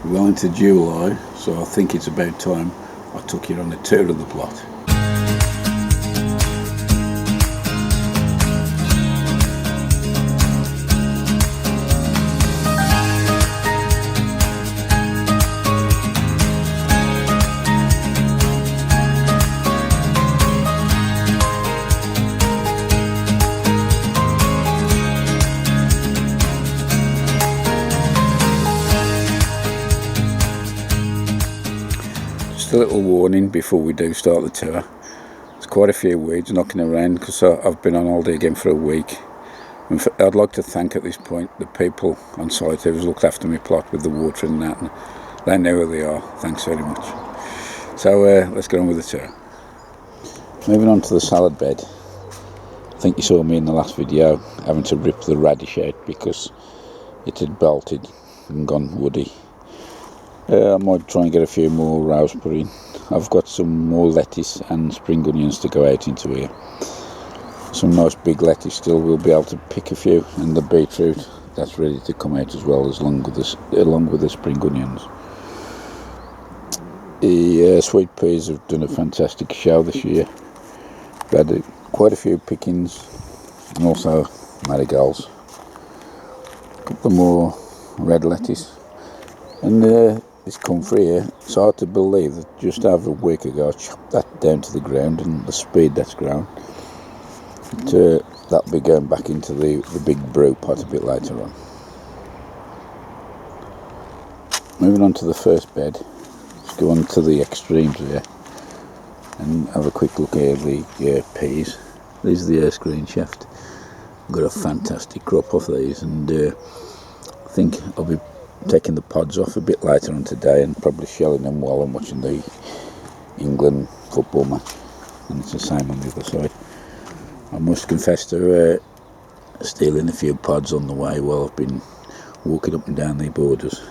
Well into July, so I think it's about time I took you on a tour of the plot. A little warning before we do start the tour. There's quite a few weeds knocking around because I've been on holiday again for a week. And I'd like to thank at this point the people on site who's looked after my plot with the water and that, and they know who they are. Thanks very much. So let's get on with the tour. Moving on to the salad bed. I think you saw me in the last video having to rip the radish out because it had bolted and gone woody. I might try and get a few more raspberry in. I've got some more lettuce and spring onions to go out into here. Some nice big lettuce still, we'll be able to pick a few, and the beetroot that's ready to come out as well, along with the spring onions. The sweet peas have done a fantastic show this year. We had quite a few pickings, and also marigolds. A couple more red lettuce, and this comfrey here, it's hard to believe that just over a week ago I chopped that down to the ground, and the speed that's grown, that'll be going back into the big brew pot a bit later on. Moving on to the first bed, let's go on to the extremes here and have a quick look at the peas. These are the Earth Green Shaft. I've got a fantastic crop off these, and I think I'll be taking the pods off a bit later on today and probably shelling them while I'm watching the England football match, and it's the same on the other side. I must confess to stealing a few pods on the way while I've been walking up and down the borders.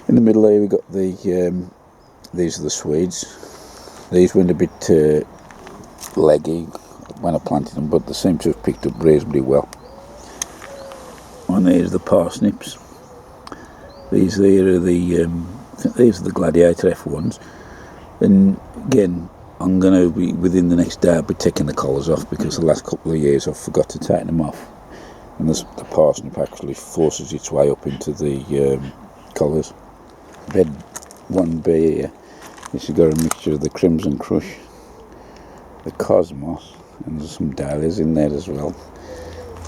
In the middle here we got these are the Swedes. These went a bit leggy when I planted them, but they seem to have picked up reasonably well. And there's the parsnips. These here are these are the Gladiator F1s, and again I'm going to be, within the next day, I'll be taking the collars off because the last couple of years I forgot to take them off, and the parsnip actually forces its way up into the collars. Bed 1B here, this has got a mixture of the Crimson Crush, the Cosmos, and there's some dahlias in there as well.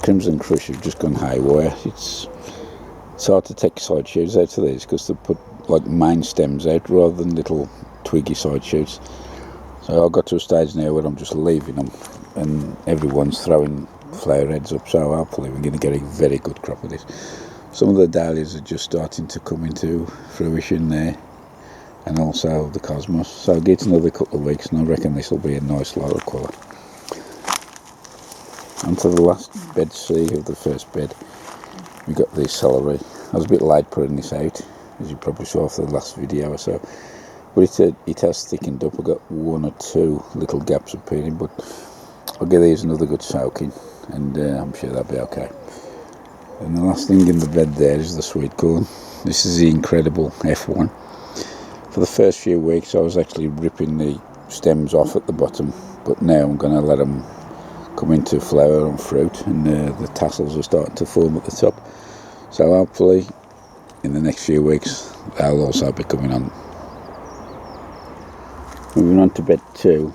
Crimson Crush have just gone haywire. It's hard to take side shoots out of these because they put like main stems out rather than little twiggy side shoots. So I got to a stage now where I'm just leaving them, and everyone's throwing flower heads up. So hopefully we're going to get a very good crop of this. Some of the dahlias are just starting to come into fruition there, and also the Cosmos. So I'll get another couple of weeks, and I reckon this will be a nice lot of colour. Onto the last bed C of the first bed. We got the celery. I was a bit late putting this out, as you probably saw after the last video or so, but it has thickened up. I got one or two little gaps of peeling, but I'll give these another good soaking, and I'm sure that'll be okay. And the last thing in the bed there is the sweet corn. This is the incredible F1. For the first few weeks I was actually ripping the stems off at the bottom, but now I'm going to let them come into flower and fruit, and the tassels are starting to form at the top. So hopefully in the next few weeks they'll also be coming on. Moving on to bed 2.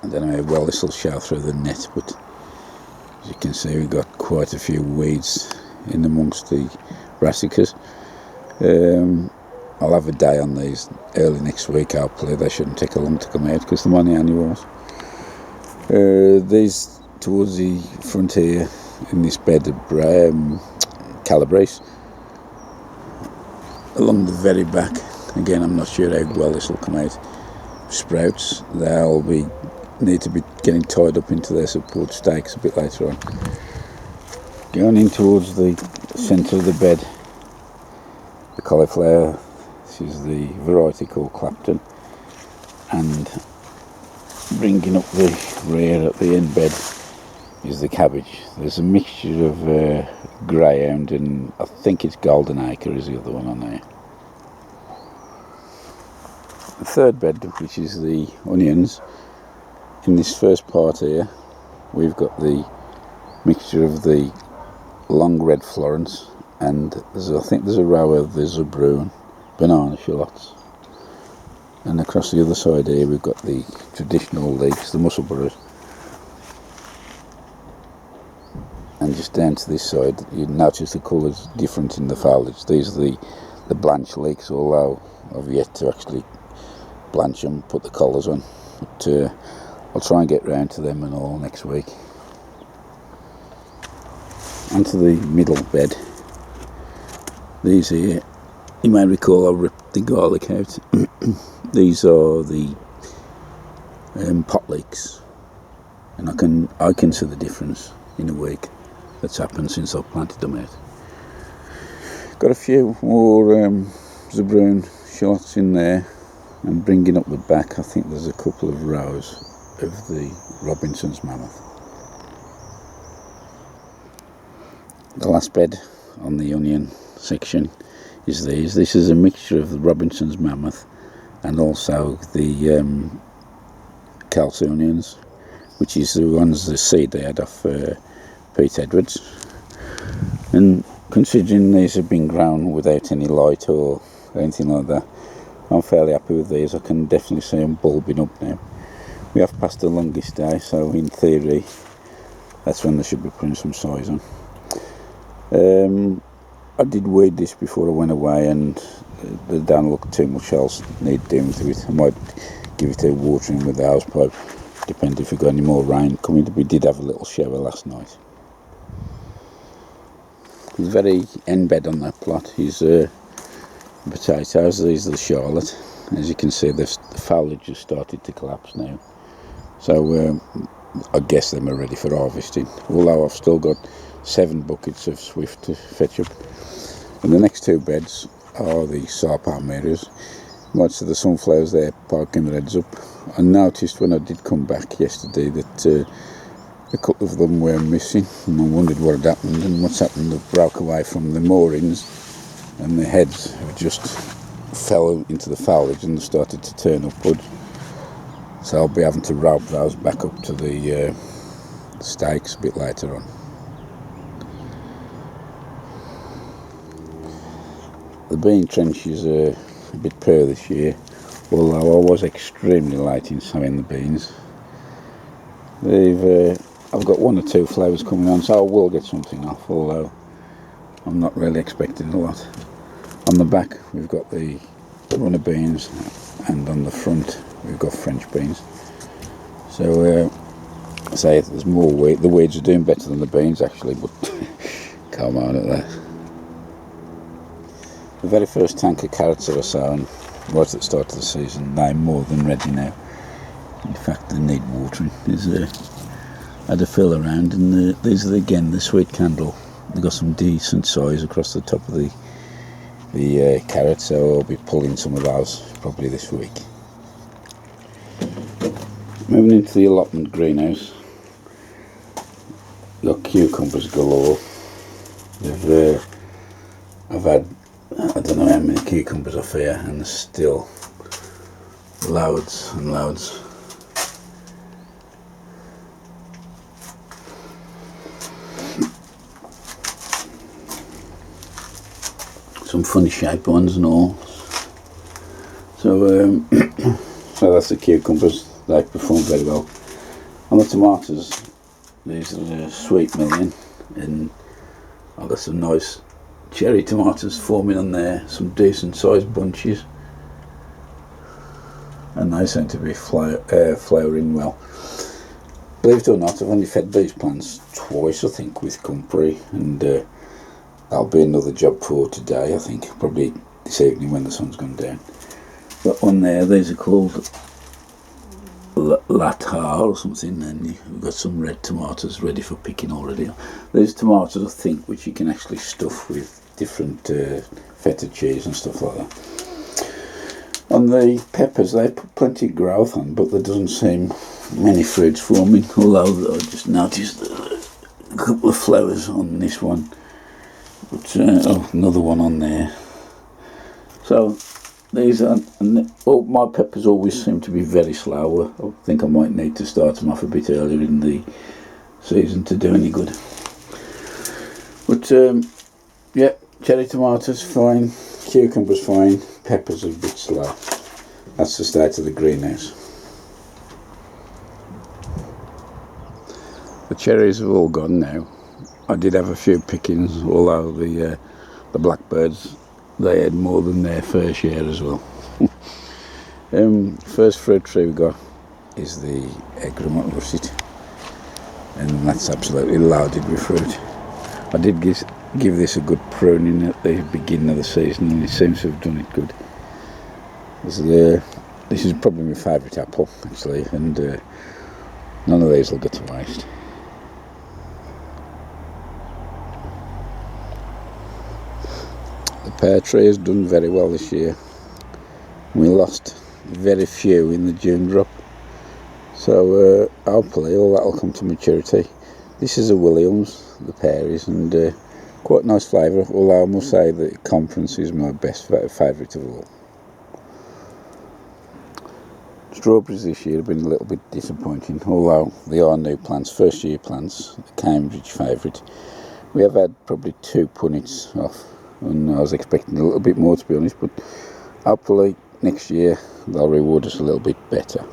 I don't know how well this will show through the net, but as you can see we've got quite a few weeds in amongst the Brassicas. I'll have a day on these early next week. Hopefully they shouldn't take a long to come out because they're on the annuals. These towards the front here in this bed of Calabrese. Along the very back, again I'm not sure how well this will come out, sprouts. They'll need to be getting tied up into their support stakes a bit later on. Going in towards the centre of the bed, the cauliflower. This is the variety called Clapton, and bringing up the rear at the end bed is the cabbage. There's a mixture of greyhound and I think it's golden acre is the other one on there. the third bed, which is the onions. In this first part here, we've got the mixture of the long red Florence, and I think there's a row of the Zabroon banana shallots. And across the other side here, we've got the traditional leeks, the musselburghs. And just down to this side, you notice the colours different in the foliage. These are the blanch leeks, although I've yet to actually blanch them, put the collars on. But I'll try and get round to them and all next week. Onto the middle bed. These here, you may recall I ripped the garlic out. These are the pot leeks, and I can see the difference in a week that's happened since I've planted them out. Got a few more Zabroon shallots in there, and bringing up the back, I think there's a couple of rows of the Robinson's Mammoth. The last bed on the onion section is these. This is a mixture of the Robinson's Mammoth and also the Kelsey onions, which is the ones, the seed they had off Pete Edwards. And considering these have been grown without any light or anything like that, I'm fairly happy with these. I can definitely see them bulbing up now. We have passed the longest day, so in theory that's when they should be putting some size on. I did weed this before I went away, and they don't look too much else need doing to it. I might give it a watering with the house pipe, depending if we got any more rain coming. We did have a little shower last night. The very end bed on that plot is potatoes. These are the Charlotte. As you can see, the foliage has started to collapse now, so I guess them are ready for harvesting, although I've still got 7 buckets of Swift to fetch up. And the next 2 beds are the Saw Palmerias. Most of the sunflowers there poking their heads up. I noticed when I did come back yesterday that a couple of them were missing, and I wondered what had happened, and what's happened, they've broke away from the moorings and the heads have just fell into the foliage and started to turn upward. So I'll be having to rope those back up to the stakes a bit later on. The bean trenches are a bit poor this year, although I was extremely late in sowing the beans. I've got 1 or 2 flowers coming on, so I will get something off, although I'm not really expecting a lot. On the back we've got the runner beans, and on the front we've got French beans. So I say there's more weed. The weeds are doing better than the beans actually, but come on at that. The very first tank of carrots that I sown right at the start of the season, they're more than ready now. In fact, they need watering. Had a fill around, and these are again the sweet candle. They've got some decent size across the top of the carrots, so I'll be pulling some of those probably this week. Moving into the allotment greenhouse, got cucumbers galore. I've had, I don't know how many cucumbers off here, and there's still loads and loads. Some funny shaped ones and all. So so that's the cucumbers. They perform very well. On the tomatoes, these are the Sweet Million, and I've got some nice cherry tomatoes forming on there, some decent sized bunches, and they seem to be flowering well. Believe it or not, I've only fed these plants twice, I think, with comfrey, and that'll be another job for today, I think, probably this evening when the sun's gone down. But on there, these are called Latar or something, and we've got some red tomatoes ready for picking already. These tomatoes, I think, which you can actually stuff with different feta cheese and stuff like that. On the peppers, they put plenty of growth on, but there doesn't seem many fruits forming, although I just noticed a couple of flowers on this one, but another one on there. So these are, well, my peppers always seem to be very slow. I think I might need to start them off a bit earlier in the season to do any good. But yeah, cherry tomatoes fine, cucumbers fine, peppers are a bit slow. That's the state of the greenhouse. The cherries have all gone now. I did have a few pickings, although the blackbirds, they had more than their fair share as well. First fruit tree we got is the egret russet, and that's absolutely loaded with fruit. I did give this a good pruning at the beginning of the season, and it seems to have done it good. This is probably my favourite apple actually, and none of these will go to waste. The pear tree has done very well this year. We lost very few in the June drop, so hopefully all that will come to maturity. This is a Williams, the pear is, and quite nice flavour, although I must say that Conference is my best favourite of all. Strawberries this year have been a little bit disappointing, although they are new plants, first year plants, the Cambridge favourite. We have had probably 2 punnets off, and I was expecting a little bit more, to be honest, but hopefully next year they'll reward us a little bit better.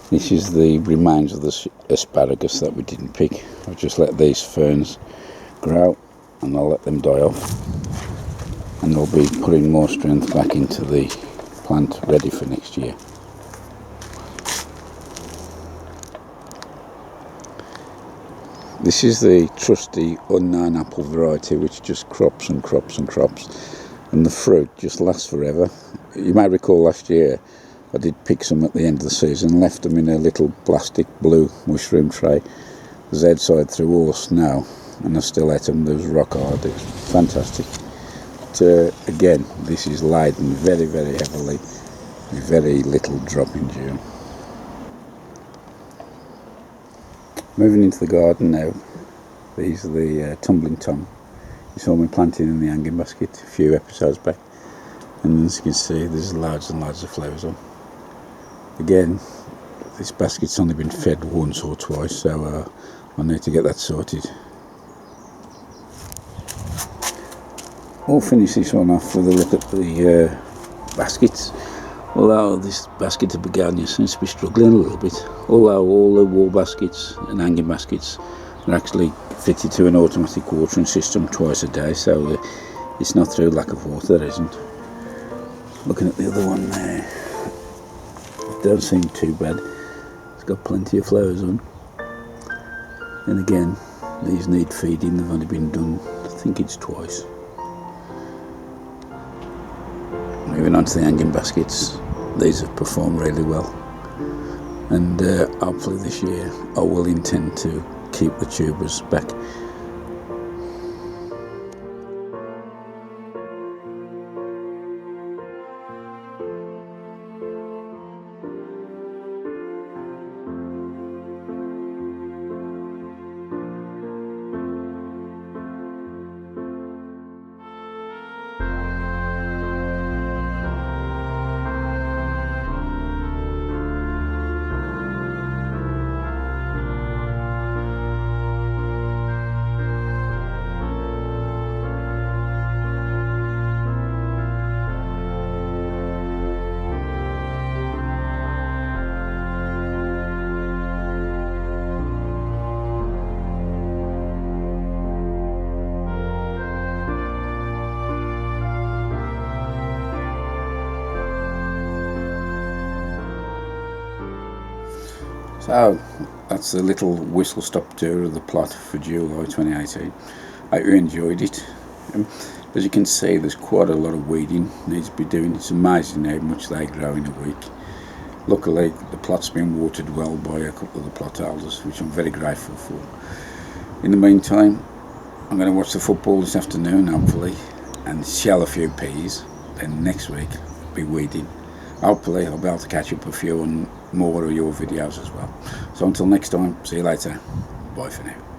This is the remains of the asparagus that we didn't pick. I'll just let these ferns grow and I'll let them die off, and they'll be putting more strength back into the plant ready for next year. This is the trusty unknown apple variety which just crops and crops and crops, and the fruit just lasts forever. You may recall last year I did pick some at the end of the season, left them in a little plastic blue mushroom tray, Z side through all the snow, and I still ate them. They was rock hard. It was fantastic. But again, this is laden very, very heavily with very little drop in June. Moving into the garden now. These are the tumbling tom. You saw me planting in the hanging basket a few episodes back, and as you can see there's loads and loads of flowers on. Again, this basket's only been fed once or twice, so I need to get that sorted. We'll finish this one off with a look at the baskets. Although this basket of begonia seems to be struggling a little bit, although all the wall baskets and hanging baskets are actually fitted to an automatic watering system twice a day, so it's not through lack of water, there isn't. Looking at the other one there, it don't seem too bad. It's got plenty of flowers on. And again, these need feeding. They've only been done, I think it's twice. Moving on to the hanging baskets, these have performed really well, and hopefully this year I will intend to keep the tubers back. So that's the little whistle-stop tour of the plot for July 2018. I hope you enjoyed it. As you can see, there's quite a lot of weeding needs to be doing. It's amazing how much they grow in a week. Luckily the plot's been watered well by a couple of the plot holders, which I'm very grateful for. In the meantime, I'm going to watch the football this afternoon hopefully and shell a few peas, then next week be weeding. Hopefully I'll be able to catch up a few on more of your videos as well. So until next time, see you later. Bye for now.